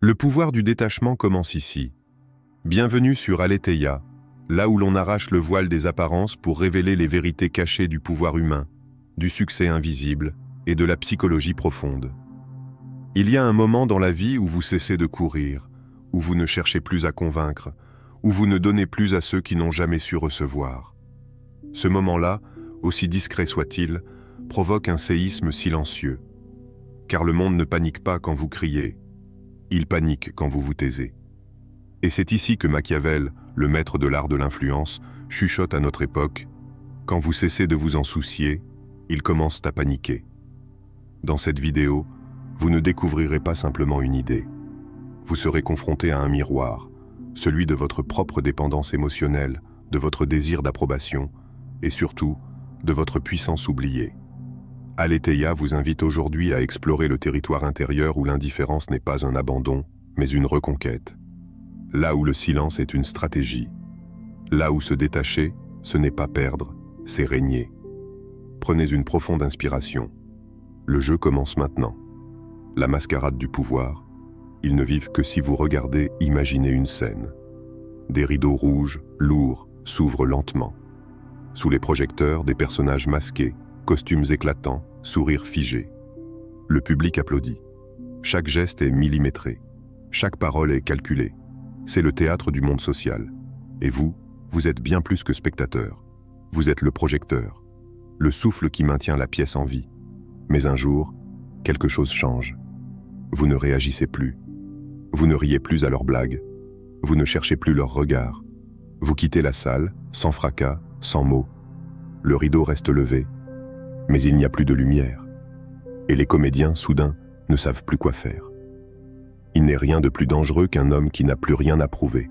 Le pouvoir du détachement commence ici. Bienvenue sur Aletheia, là où l'on arrache le voile des apparences pour révéler les vérités cachées du pouvoir humain, du succès invisible et de la psychologie profonde. Il y a un moment dans la vie où vous cessez de courir, où vous ne cherchez plus à convaincre, où vous ne donnez plus à ceux qui n'ont jamais su recevoir. Ce moment-là, aussi discret soit-il, provoque un séisme silencieux. Car le monde ne panique pas quand vous criez, il panique quand vous vous taisez. Et c'est ici que Machiavel, le maître de l'art de l'influence, chuchote à notre époque, quand vous cessez de vous en soucier, ils commencent à paniquer. Dans cette vidéo, vous ne découvrirez pas simplement une idée. Vous serez confronté à un miroir, celui de votre propre dépendance émotionnelle, de votre désir d'approbation, et surtout, de votre puissance oubliée. Aletheia vous invite aujourd'hui à explorer le territoire intérieur où l'indifférence n'est pas un abandon, mais une reconquête. Là où le silence est une stratégie. Là où se détacher, ce n'est pas perdre, c'est régner. Prenez une profonde inspiration. Le jeu commence maintenant. La mascarade du pouvoir. Ils ne vivent que si vous regardez, imaginez une scène. Des rideaux rouges, lourds, s'ouvrent lentement. Sous les projecteurs, des personnages masqués, costumes éclatants, sourires figés. Le public applaudit. Chaque geste est millimétré. Chaque parole est calculée. C'est le théâtre du monde social. Et vous, vous êtes bien plus que spectateur. Vous êtes le projecteur. Le souffle qui maintient la pièce en vie. Mais un jour, quelque chose change. Vous ne réagissez plus. Vous ne riez plus à leurs blagues. Vous ne cherchez plus leur regard. Vous quittez la salle, sans fracas, sans mots. Le rideau reste levé. Mais il n'y a plus de lumière. Et les comédiens, soudain, ne savent plus quoi faire. Il n'est rien de plus dangereux qu'un homme qui n'a plus rien à prouver.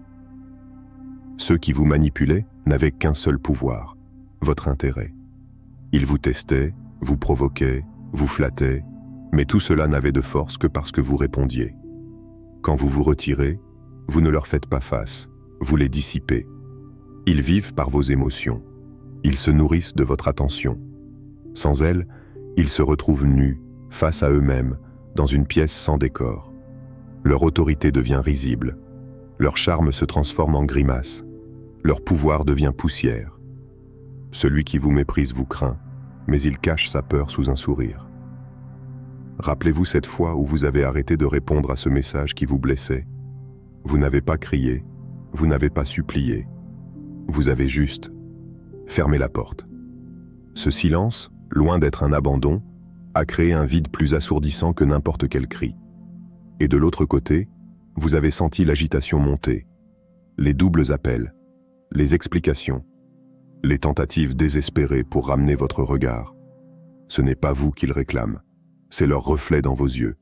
Ceux qui vous manipulaient n'avaient qu'un seul pouvoir, votre intérêt. Ils vous testaient, vous provoquaient, vous flattaient, mais tout cela n'avait de force que parce que vous répondiez. Quand vous vous retirez, vous ne leur faites pas face, vous les dissipez. Ils vivent par vos émotions. Ils se nourrissent de votre attention. Sans elles, ils se retrouvent nus, face à eux-mêmes, dans une pièce sans décor. Leur autorité devient risible. Leur charme se transforme en grimace. Leur pouvoir devient poussière. Celui qui vous méprise vous craint, mais il cache sa peur sous un sourire. Rappelez-vous cette fois où vous avez arrêté de répondre à ce message qui vous blessait. Vous n'avez pas crié, vous n'avez pas supplié. Vous avez juste fermé la porte. Ce silence, loin d'être un abandon, a créé un vide plus assourdissant que n'importe quel cri. Et de l'autre côté, vous avez senti l'agitation monter, les doubles appels, les explications, les tentatives désespérées pour ramener votre regard. Ce n'est pas vous qu'ils réclament, c'est leur reflet dans vos yeux.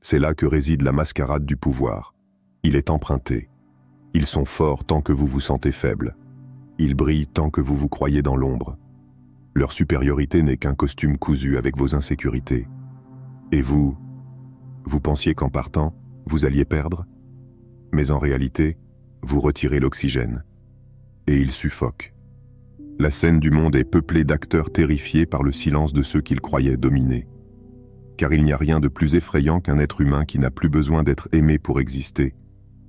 C'est là que réside la mascarade du pouvoir. Il est emprunté. Ils sont forts tant que vous vous sentez faible. Ils brillent tant que vous vous croyez dans l'ombre. Leur supériorité n'est qu'un costume cousu avec vos insécurités. Et vous pensiez qu'en partant, vous alliez perdre? Mais en réalité, vous retirez l'oxygène. Et ils suffoquent. La scène du monde est peuplée d'acteurs terrifiés par le silence de ceux qu'ils croyaient dominer. Car il n'y a rien de plus effrayant qu'un être humain qui n'a plus besoin d'être aimé pour exister,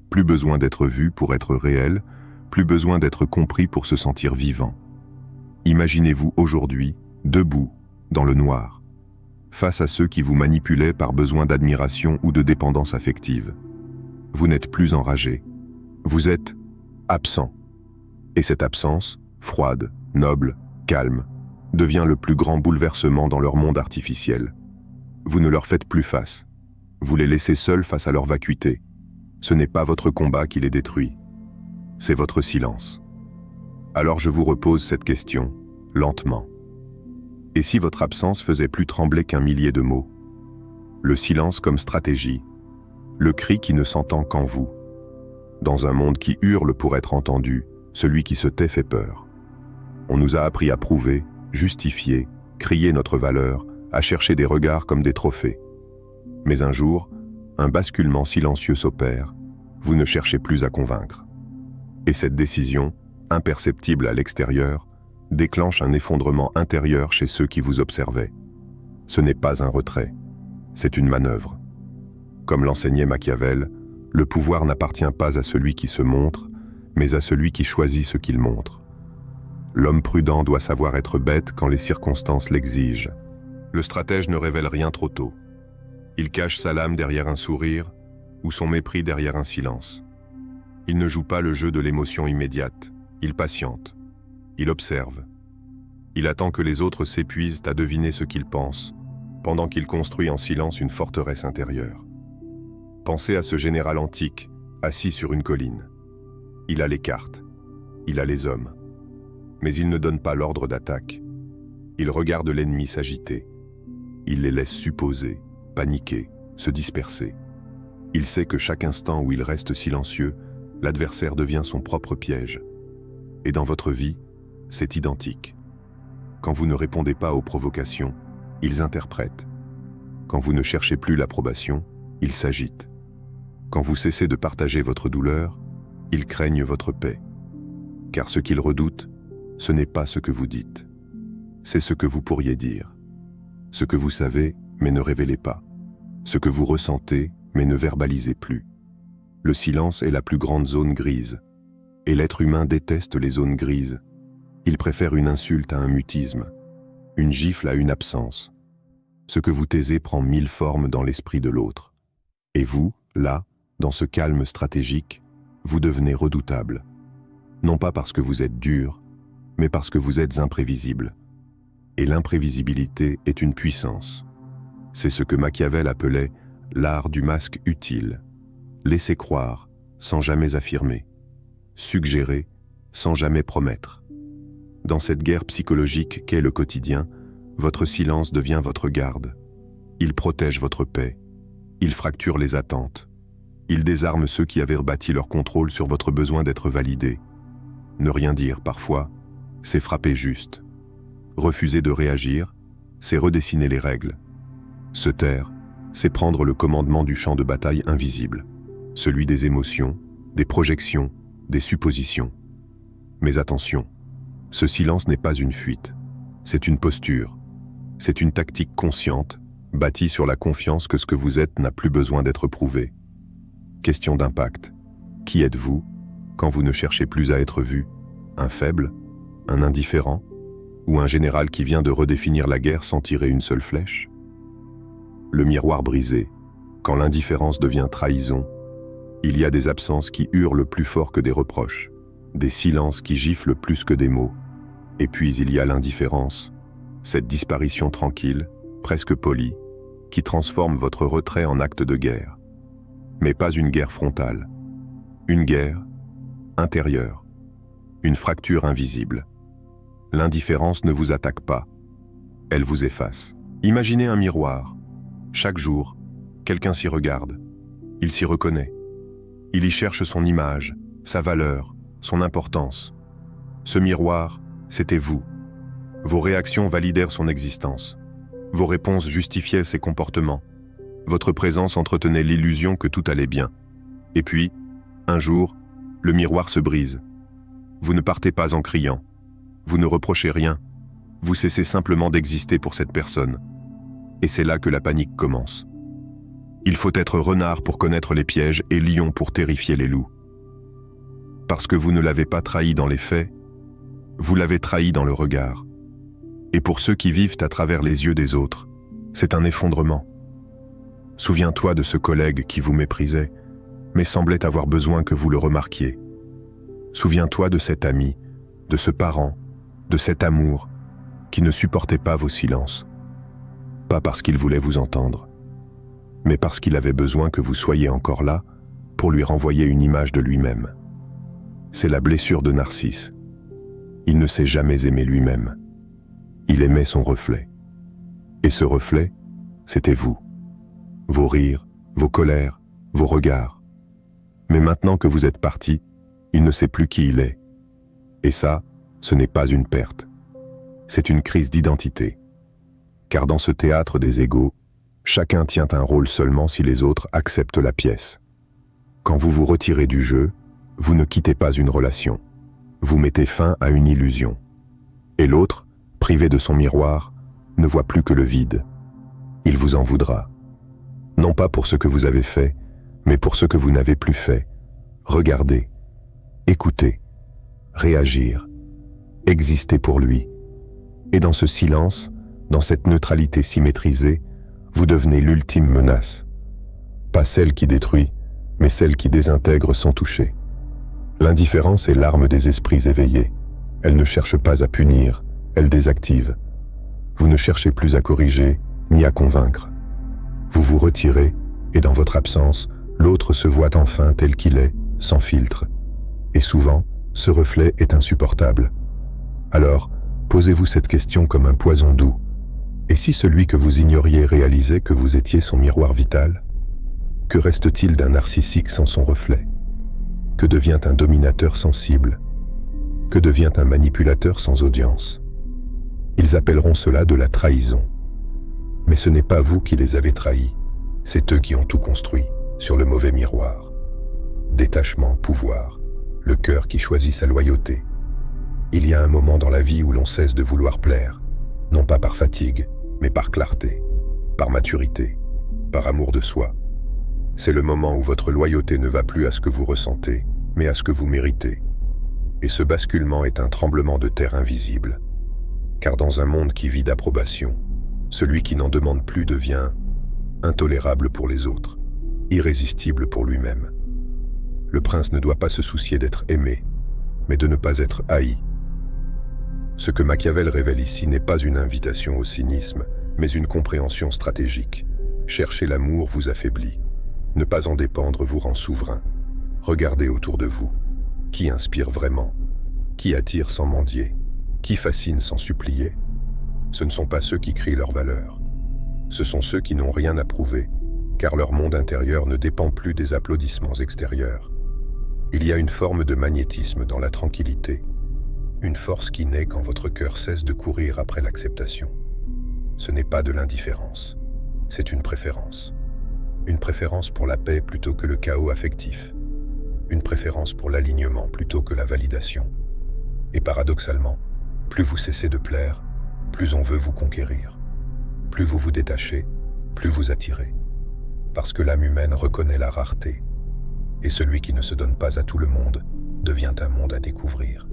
plus besoin d'être vu pour être réel, plus besoin d'être compris pour se sentir vivant. Imaginez-vous aujourd'hui, debout, dans le noir, face à ceux qui vous manipulaient par besoin d'admiration ou de dépendance affective. Vous n'êtes plus enragé. Vous êtes absent. Et cette absence, froide, noble, calme, devient le plus grand bouleversement dans leur monde artificiel. Vous ne leur faites plus face. Vous les laissez seuls face à leur vacuité. Ce n'est pas votre combat qui les détruit. C'est votre silence. Alors je vous repose cette question, lentement. Et si votre absence faisait plus trembler qu'un millier de mots? Le silence comme stratégie, le cri qui ne s'entend qu'en vous. Dans un monde qui hurle pour être entendu, celui qui se tait fait peur. On nous a appris à prouver, justifier, crier notre valeur, à chercher des regards comme des trophées. Mais un jour, un basculement silencieux s'opère, vous ne cherchez plus à convaincre. Et cette décision, imperceptible à l'extérieur, déclenche un effondrement intérieur chez ceux qui vous observaient. Ce n'est pas un retrait, c'est une manœuvre. Comme l'enseignait Machiavel, Le pouvoir n'appartient pas à celui qui se montre, mais à celui qui choisit ce qu'il montre. L'homme prudent doit savoir être bête quand les circonstances l'exigent. Le stratège ne révèle rien trop tôt. Il cache sa lame derrière un sourire ou son mépris derrière un silence. Il ne joue pas le jeu de l'émotion immédiate, il patiente, il observe. Il attend que les autres s'épuisent à deviner ce qu'il pense, pendant qu'il construit en silence une forteresse intérieure. Pensez à ce général antique, assis sur une colline. Il a les cartes, il a les hommes, mais il ne donne pas l'ordre d'attaque. Il regarde l'ennemi s'agiter. Il les laisse supposer, paniquer, se disperser. Il sait que chaque instant où il reste silencieux, l'adversaire devient son propre piège. Et dans votre vie, c'est identique. Quand vous ne répondez pas aux provocations, ils interprètent. Quand vous ne cherchez plus l'approbation, ils s'agitent. Quand vous cessez de partager votre douleur, ils craignent votre paix. Car ce qu'ils redoutent, ce n'est pas ce que vous dites. C'est ce que vous pourriez dire. Ce que vous savez, mais ne révélez pas. Ce que vous ressentez, mais ne verbalisez plus. Le silence est la plus grande zone grise. Et l'être humain déteste les zones grises. Il préfère une insulte à un mutisme, une gifle à une absence. Ce que vous taisez prend 1000 formes dans l'esprit de l'autre. Et vous, là, dans ce calme stratégique, vous devenez redoutable. Non pas parce que vous êtes dur, mais parce que vous êtes imprévisible. Et l'imprévisibilité est une puissance. C'est ce que Machiavel appelait l'art du masque utile. Laisser croire, sans jamais affirmer. Suggérer, sans jamais promettre. Dans cette guerre psychologique qu'est le quotidien, votre silence devient votre garde. Il protège votre paix. Il fracture les attentes. Il désarme ceux qui avaient bâti leur contrôle sur votre besoin d'être validé. Ne rien dire, parfois, c'est frapper juste. Refuser de réagir, c'est redessiner les règles. Se taire, c'est prendre le commandement du champ de bataille invisible, celui des émotions, des projections, des suppositions. Mais attention, ce silence n'est pas une fuite, c'est une posture, c'est une tactique consciente, bâtie sur la confiance que ce que vous êtes n'a plus besoin d'être prouvé. Question d'impact. Qui êtes-vous quand vous ne cherchez plus à être vu? Un faible? Un indifférent? Ou un général qui vient de redéfinir la guerre sans tirer une seule flèche? Le miroir brisé, quand l'indifférence devient trahison, il y a des absences qui hurlent plus fort que des reproches, des silences qui giflent plus que des mots. Et puis il y a l'indifférence, cette disparition tranquille, presque polie, qui transforme votre retrait en acte de guerre. Mais pas une guerre frontale, une guerre intérieure, une fracture invisible. L'indifférence ne vous attaque pas, elle vous efface. Imaginez un miroir. Chaque jour, quelqu'un s'y regarde, il s'y reconnaît. Il y cherche son image, sa valeur, son importance. Ce miroir, c'était vous. Vos réactions validèrent son existence. Vos réponses justifiaient ses comportements. Votre présence entretenait l'illusion que tout allait bien. Et puis, un jour, le miroir se brise. Vous ne partez pas en criant. Vous ne reprochez rien. Vous cessez simplement d'exister pour cette personne. Et c'est là que la panique commence. Il faut être renard pour connaître les pièges et lion pour terrifier les loups. Parce que vous ne l'avez pas trahi dans les faits, vous l'avez trahi dans le regard. Et pour ceux qui vivent à travers les yeux des autres, c'est un effondrement. Souviens-toi de ce collègue qui vous méprisait, mais semblait avoir besoin que vous le remarquiez. Souviens-toi de cet ami, de ce parent, de cet amour qui ne supportait pas vos silences. Pas parce qu'il voulait vous entendre, mais parce qu'il avait besoin que vous soyez encore là pour lui renvoyer une image de lui-même. C'est la blessure de Narcisse. Il ne s'est jamais aimé lui-même. Il aimait son reflet. Et ce reflet, c'était vous. Vos rires, vos colères, vos regards. Mais maintenant que vous êtes parti, il ne sait plus qui il est. Et ça, ce n'est pas une perte. C'est une crise d'identité. Car dans ce théâtre des égaux, chacun tient un rôle seulement si les autres acceptent la pièce. Quand vous vous retirez du jeu, vous ne quittez pas une relation. Vous mettez fin à une illusion. Et l'autre, privé de son miroir, ne voit plus que le vide. Il vous en voudra. Non pas pour ce que vous avez fait, Mais pour ce que vous n'avez plus fait, regardez, écoutez, réagir, exister pour lui. Et dans ce silence, dans cette neutralité symétrisée, vous devenez l'ultime menace. Pas celle qui détruit, mais celle qui désintègre sans toucher. L'indifférence est l'arme des esprits éveillés. Elle ne cherche pas à punir, elle désactive. Vous ne cherchez plus à corriger, ni à convaincre. Vous vous retirez, et dans votre absence, l'autre se voit enfin tel qu'il est, sans filtre. Et souvent, ce reflet est insupportable. Alors, posez-vous cette question comme un poison doux. Et si celui que vous ignoriez réalisait que vous étiez son miroir vital? Que reste-t-il d'un narcissique sans son reflet? Que devient un dominateur sensible? Que devient un manipulateur sans audience? Ils appelleront cela de la trahison. Mais ce n'est pas vous qui les avez trahis, c'est eux qui ont tout construit, sur le mauvais miroir. Détachement, pouvoir, le cœur qui choisit sa loyauté. Il y a un moment dans la vie où l'on cesse de vouloir plaire, non pas par fatigue, mais par clarté, par maturité, par amour de soi. C'est le moment où votre loyauté ne va plus à ce que vous ressentez, mais à ce que vous méritez. Et ce basculement est un tremblement de terre invisible. Car dans un monde qui vit d'approbation, celui qui n'en demande plus devient intolérable pour les autres, irrésistible pour lui-même. Le prince ne doit pas se soucier d'être aimé, mais de ne pas être haï. Ce que Machiavel révèle ici n'est pas une invitation au cynisme, mais une compréhension stratégique. Chercher l'amour vous affaiblit. Ne pas en dépendre vous rend souverain. Regardez autour de vous. Qui inspire vraiment? Qui attire sans mendier? Qui fascine sans supplier? Ce ne sont pas ceux qui crient leur valeur. Ce sont ceux qui n'ont rien à prouver, car leur monde intérieur ne dépend plus des applaudissements extérieurs. Il y a une forme de magnétisme dans la tranquillité, une force qui naît quand votre cœur cesse de courir après l'acceptation. Ce n'est pas de l'indifférence, c'est une préférence. Une préférence pour la paix plutôt que le chaos affectif. Une préférence pour l'alignement plutôt que la validation. Et paradoxalement, plus vous cessez de plaire, plus on veut vous conquérir. Plus vous vous détachez, plus vous attirez. Parce que l'âme humaine reconnaît la rareté. Et celui qui ne se donne pas à tout le monde devient un monde à découvrir.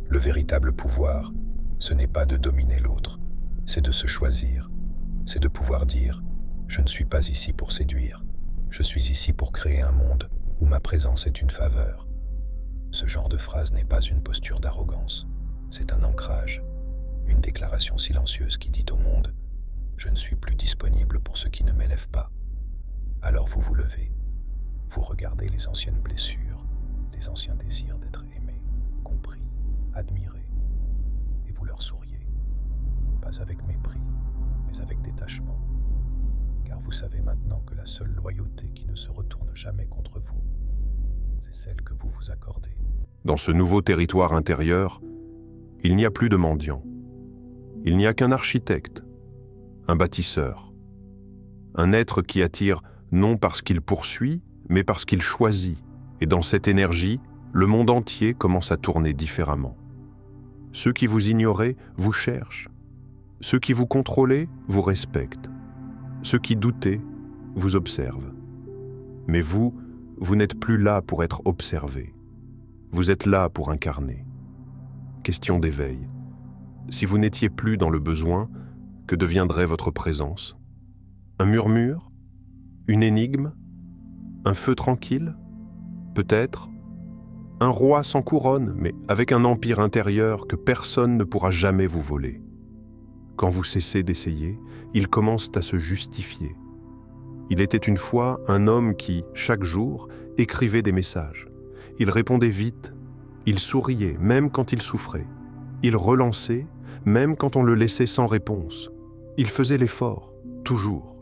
Le véritable pouvoir, ce n'est pas de dominer l'autre, c'est de se choisir. C'est de pouvoir dire « Je ne suis pas ici pour séduire, je suis ici pour créer un monde où ma présence est une faveur. » Ce genre de phrase n'est pas une posture d'arrogance, c'est un ancrage, une déclaration silencieuse qui dit au monde « Je ne suis plus disponible pour ceux qui ne m'élèvent pas. » Alors vous vous levez, vous regardez les anciennes blessures, les anciens désirs d'être aimé, compris, admiré, et vous leur souriez, pas avec mépris, mais avec détachement. Car vous savez maintenant que la seule loyauté qui ne se retourne jamais contre vous, c'est celle que vous vous accordez. Dans ce nouveau territoire intérieur, il n'y a plus de mendiant. Il n'y a qu'un architecte, un bâtisseur, un être qui attire non parce qu'il poursuit, mais parce qu'il choisit. Et dans cette énergie, le monde entier commence à tourner différemment. Ceux qui vous ignoraient vous cherchent. Ceux qui vous contrôlaient vous respectent. Ceux qui doutaient vous observent. Mais vous, vous n'êtes plus là pour être observé. Vous êtes là pour incarner. Question d'éveil. Si vous n'étiez plus dans le besoin, que deviendrait votre présence? Un murmure? Une énigme? Un feu tranquille? Peut-être. Un roi sans couronne, mais avec un empire intérieur que personne ne pourra jamais vous voler. Quand vous cessez d'essayer, ils commencent à se justifier. Il était une fois un homme qui, chaque jour, écrivait des messages. Il répondait vite, il souriait même quand il souffrait. Il relançait même quand on le laissait sans réponse. Il faisait l'effort, toujours.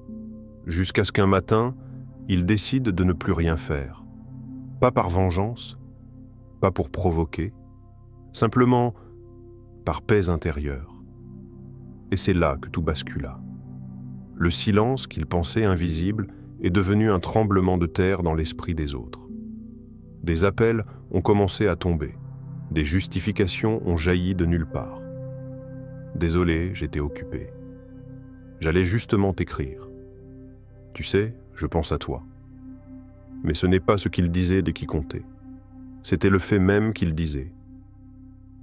Jusqu'à ce qu'un matin, il décide de ne plus rien faire. Pas par vengeance, pas pour provoquer, simplement par paix intérieure. Et c'est là que tout bascula. Le silence qu'il pensait invisible est devenu un tremblement de terre dans l'esprit des autres. Des appels ont commencé à tomber. Des justifications ont jailli de nulle part. Désolé, j'étais occupé. J'allais justement t'écrire. Tu sais, je pense à toi. Mais ce n'est pas ce qu'il disait qui comptait. C'était le fait même qu'il disait.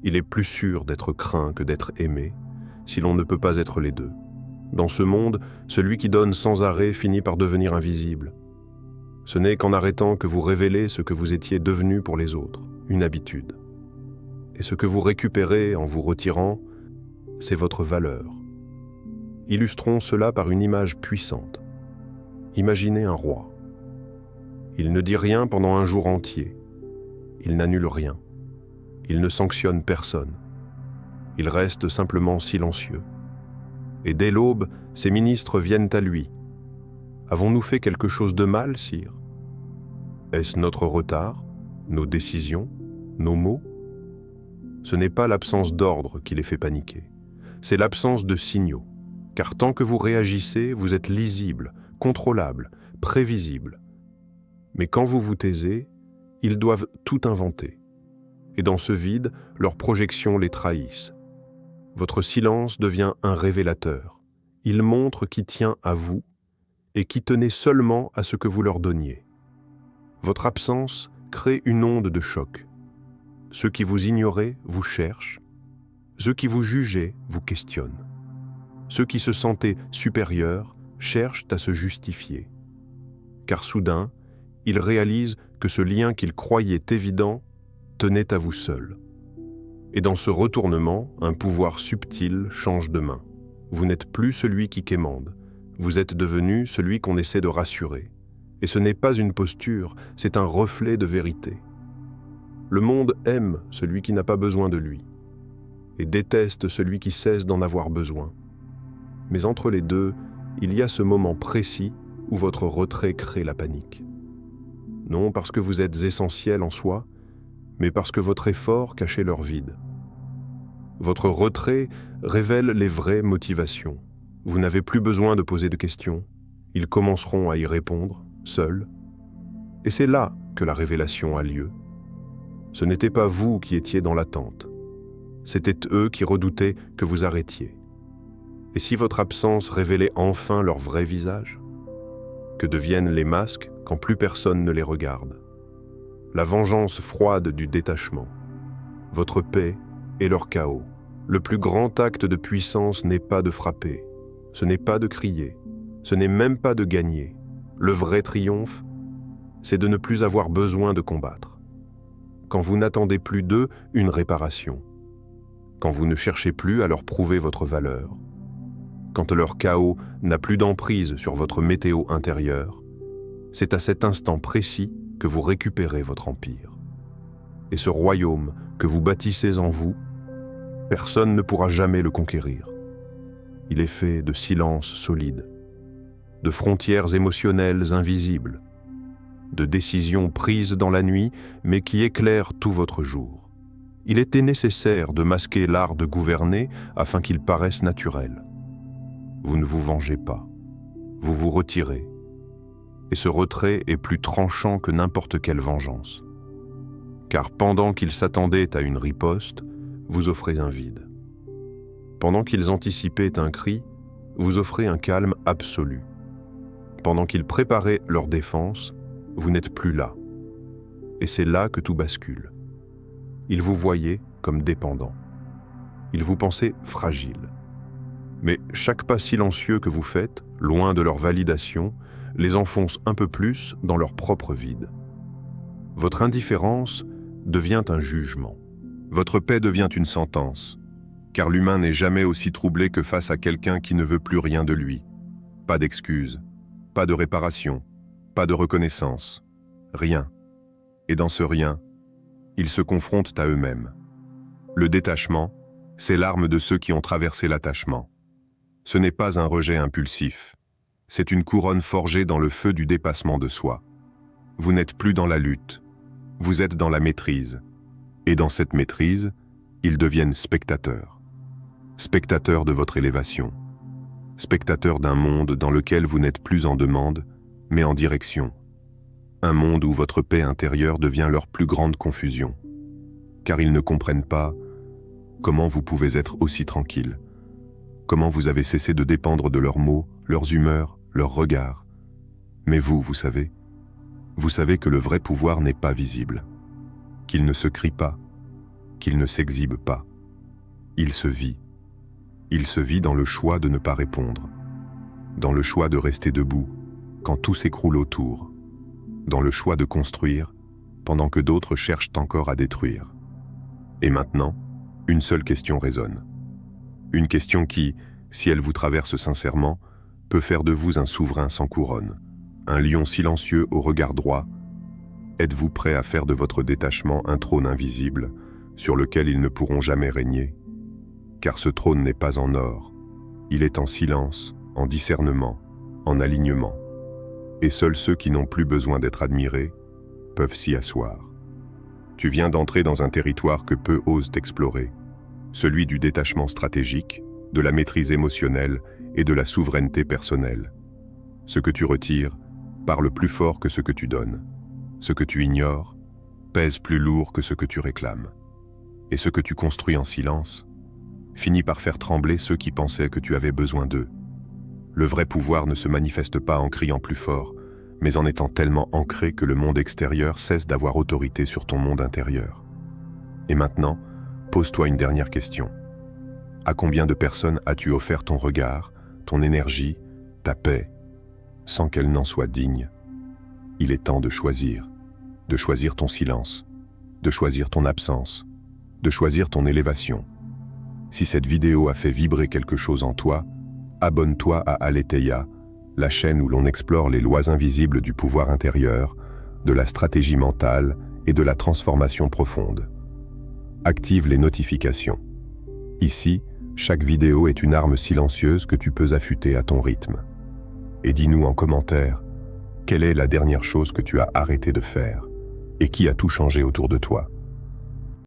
Il est plus sûr d'être craint que d'être aimé, si l'on ne peut pas être les deux. Dans ce monde, celui qui donne sans arrêt finit par devenir invisible. Ce n'est qu'en arrêtant que vous révélez ce que vous étiez devenu pour les autres, une habitude. Et ce que vous récupérez en vous retirant, c'est votre valeur. Illustrons cela par une image puissante. Imaginez un roi. Il ne dit rien pendant un jour entier. Il n'annule rien. Il ne sanctionne personne. Il reste simplement silencieux. Et dès l'aube, ses ministres viennent à lui. Avons-nous fait quelque chose de mal, sire? Est-ce notre retard, nos décisions, nos mots? Ce n'est pas l'absence d'ordre qui les fait paniquer. C'est l'absence de signaux. Car tant que vous réagissez, vous êtes lisible, contrôlable, prévisible. Mais quand vous vous taisez, ils doivent tout inventer. Et dans ce vide, leurs projections les trahissent. Votre silence devient un révélateur. Il montre qui tient à vous et qui tenait seulement à ce que vous leur donniez. Votre absence crée une onde de choc. Ceux qui vous ignoraient vous cherchent. Ceux qui vous jugeaient vous questionnent. Ceux qui se sentaient supérieurs cherchent à se justifier. Car soudain, ils réalisent que ce lien qu'ils croyaient évident tenait à vous seul. Et dans ce retournement, un pouvoir subtil change de main. Vous n'êtes plus celui qui quémande. Vous êtes devenu celui qu'on essaie de rassurer. Et ce n'est pas une posture, c'est un reflet de vérité. Le monde aime celui qui n'a pas besoin de lui et déteste celui qui cesse d'en avoir besoin. Mais entre les deux, il y a ce moment précis où votre retrait crée la panique. Non parce que vous êtes essentiel en soi, mais parce que votre effort cachait leur vide. Votre retrait révèle les vraies motivations. Vous n'avez plus besoin de poser de questions. Ils commenceront à y répondre, seuls. Et c'est là que la révélation a lieu. Ce n'était pas vous qui étiez dans l'attente. C'était eux qui redoutaient que vous arrêtiez. Et si votre absence révélait enfin leur vrai visage? Que deviennent les masques quand plus personne ne les regarde? La vengeance froide du détachement, votre paix et leur chaos. Le plus grand acte de puissance n'est pas de frapper, ce n'est pas de crier, ce n'est même pas de gagner. Le vrai triomphe, c'est de ne plus avoir besoin de combattre. Quand vous n'attendez plus d'eux une réparation, quand vous ne cherchez plus à leur prouver votre valeur, quand leur chaos n'a plus d'emprise sur votre météo intérieure, c'est à cet instant précis que vous récupérez votre empire. Et ce royaume que vous bâtissez en vous, personne ne pourra jamais le conquérir. Il est fait de silences solides, de frontières émotionnelles invisibles, de décisions prises dans la nuit, mais qui éclairent tout votre jour. Il était nécessaire de masquer l'art de gouverner afin qu'il paraisse naturel. Vous ne vous vengez pas, vous vous retirez. Et ce retrait est plus tranchant que n'importe quelle vengeance. Car pendant qu'ils s'attendaient à une riposte, vous offrez un vide. Pendant qu'ils anticipaient un cri, vous offrez un calme absolu. Pendant qu'ils préparaient leur défense, vous n'êtes plus là. Et c'est là que tout bascule. Ils vous voyaient comme dépendants. Ils vous pensaient fragiles. Mais chaque pas silencieux que vous faites, loin de leur validation, les enfonce un peu plus dans leur propre vide. Votre indifférence devient un jugement. Votre paix devient une sentence, car l'humain n'est jamais aussi troublé que face à quelqu'un qui ne veut plus rien de lui. Pas d'excuses, pas de réparation, pas de reconnaissance, rien. Et dans ce rien, ils se confrontent à eux-mêmes. Le détachement, c'est l'arme de ceux qui ont traversé l'attachement. Ce n'est pas un rejet impulsif. C'est une couronne forgée dans le feu du dépassement de soi. Vous n'êtes plus dans la lutte, vous êtes dans la maîtrise. Et dans cette maîtrise, ils deviennent spectateurs. Spectateurs de votre élévation. Spectateurs d'un monde dans lequel vous n'êtes plus en demande, mais en direction. Un monde où votre paix intérieure devient leur plus grande confusion. Car ils ne comprennent pas comment vous pouvez être aussi tranquille. Comment vous avez cessé de dépendre de leurs mots, leurs humeurs, leurs regards. Mais vous savez, vous savez que le vrai pouvoir n'est pas visible, qu'il ne se crie pas, qu'il ne s'exhibe pas. Il se vit. Il se vit dans le choix de ne pas répondre, dans le choix de rester debout quand tout s'écroule autour, dans le choix de construire pendant que d'autres cherchent encore à détruire. Et maintenant, une seule question résonne. Une question qui, si elle vous traverse sincèrement, peut faire de vous un souverain sans couronne, un lion silencieux au regard droit. Êtes-vous prêt à faire de votre détachement un trône invisible sur lequel ils ne pourront jamais régner? Car ce trône n'est pas en or, il est en silence, en discernement, en alignement. Et seuls ceux qui n'ont plus besoin d'être admirés peuvent s'y asseoir. Tu viens d'entrer dans un territoire que peu osent explorer, celui du détachement stratégique, de la maîtrise émotionnelle et de la souveraineté personnelle. Ce que tu retires parle plus fort que ce que tu donnes. Ce que tu ignores pèse plus lourd que ce que tu réclames. Et ce que tu construis en silence finit par faire trembler ceux qui pensaient que tu avais besoin d'eux. Le vrai pouvoir ne se manifeste pas en criant plus fort, mais en étant tellement ancré que le monde extérieur cesse d'avoir autorité sur ton monde intérieur. Et maintenant, pose-toi une dernière question. À combien de personnes as-tu offert ton regard, ton énergie, ta paix, sans qu'elles n'en soient dignes? Il est temps de choisir ton silence, de choisir ton absence, de choisir ton élévation. Si cette vidéo a fait vibrer quelque chose en toi, abonne-toi à Aletheia, la chaîne où l'on explore les lois invisibles du pouvoir intérieur, de la stratégie mentale et de la transformation profonde. Active les notifications. Ici, chaque vidéo est une arme silencieuse que tu peux affûter à ton rythme. Et dis-nous en commentaire, quelle est la dernière chose que tu as arrêté de faire et qui a tout changé autour de toi?